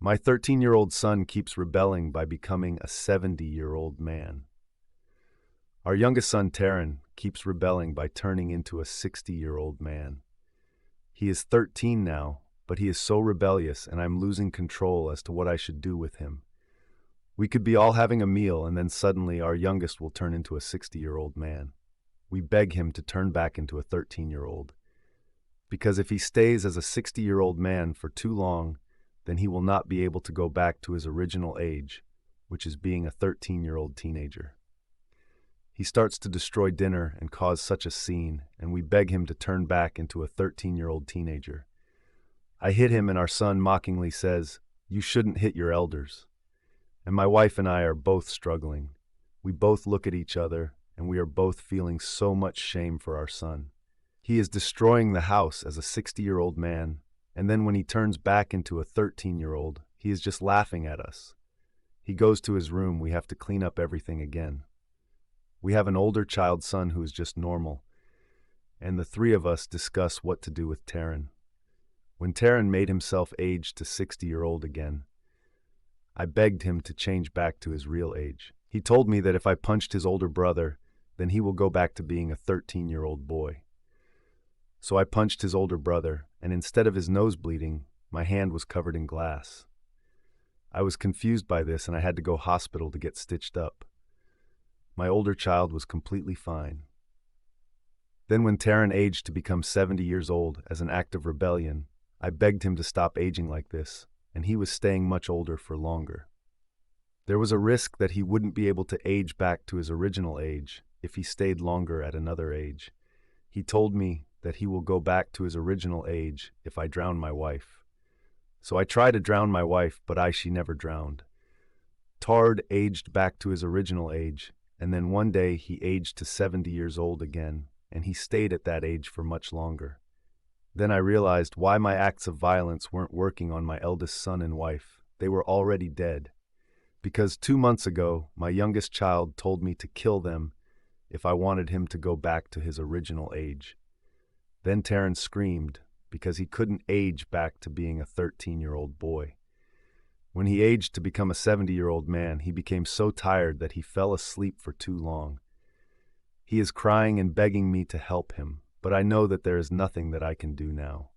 My 13-year-old son keeps rebelling by becoming a 70-year-old man. Our youngest son, Taryn, keeps rebelling by turning into a 60-year-old man. He is 13 now, but he is so rebellious and I'm losing control as to what I should do with him. We could be all having a meal and then suddenly our youngest will turn into a 60-year-old man. We beg him to turn back into a 13-year-old. Because if he stays as a 60-year-old man for too long, then he will not be able to go back to his original age, which is being a 13-year-old teenager. He starts to destroy dinner and cause such a scene, and we beg him to turn back into a 13-year-old teenager. I hit him and our son mockingly says, "You shouldn't hit your elders." And my wife and I are both struggling. We both look at each other, and we are both feeling so much shame for our son. He is destroying the house as a 60-year-old man, and then when he turns back into a 13-year-old, he is just laughing at us. He goes to his room, we have to clean up everything again. We have an older child son who is just normal, and the three of us discuss what to do with Taryn. When Taryn made himself age to 60-year-old again, I begged him to change back to his real age. He told me that if I punched his older brother, then he will go back to being a 13-year-old boy. So I punched his older brother, and instead of his nose bleeding, my hand was covered in glass. I was confused by this and I had to go hospital to get stitched up. My older child was completely fine. Then when Taryn aged to become 70 years old as an act of rebellion, I begged him to stop aging like this, and he was staying much older for longer. There was a risk that he wouldn't be able to age back to his original age if he stayed longer at another age. He told me that he will go back to his original age if I drown my wife. So I tried to drown my wife, but she never drowned. Tard aged back to his original age, and then one day he aged to 70 years old again, and he stayed at that age for much longer. Then I realized why my acts of violence weren't working on my eldest son and wife. They were already dead. Because 2 months ago, my youngest child told me to kill them if I wanted him to go back to his original age. Then Taryn screamed because he couldn't age back to being a 13-year-old boy. When he aged to become a 70-year-old man, he became so tired that he fell asleep for too long. He is crying and begging me to help him, but I know that there is nothing that I can do now.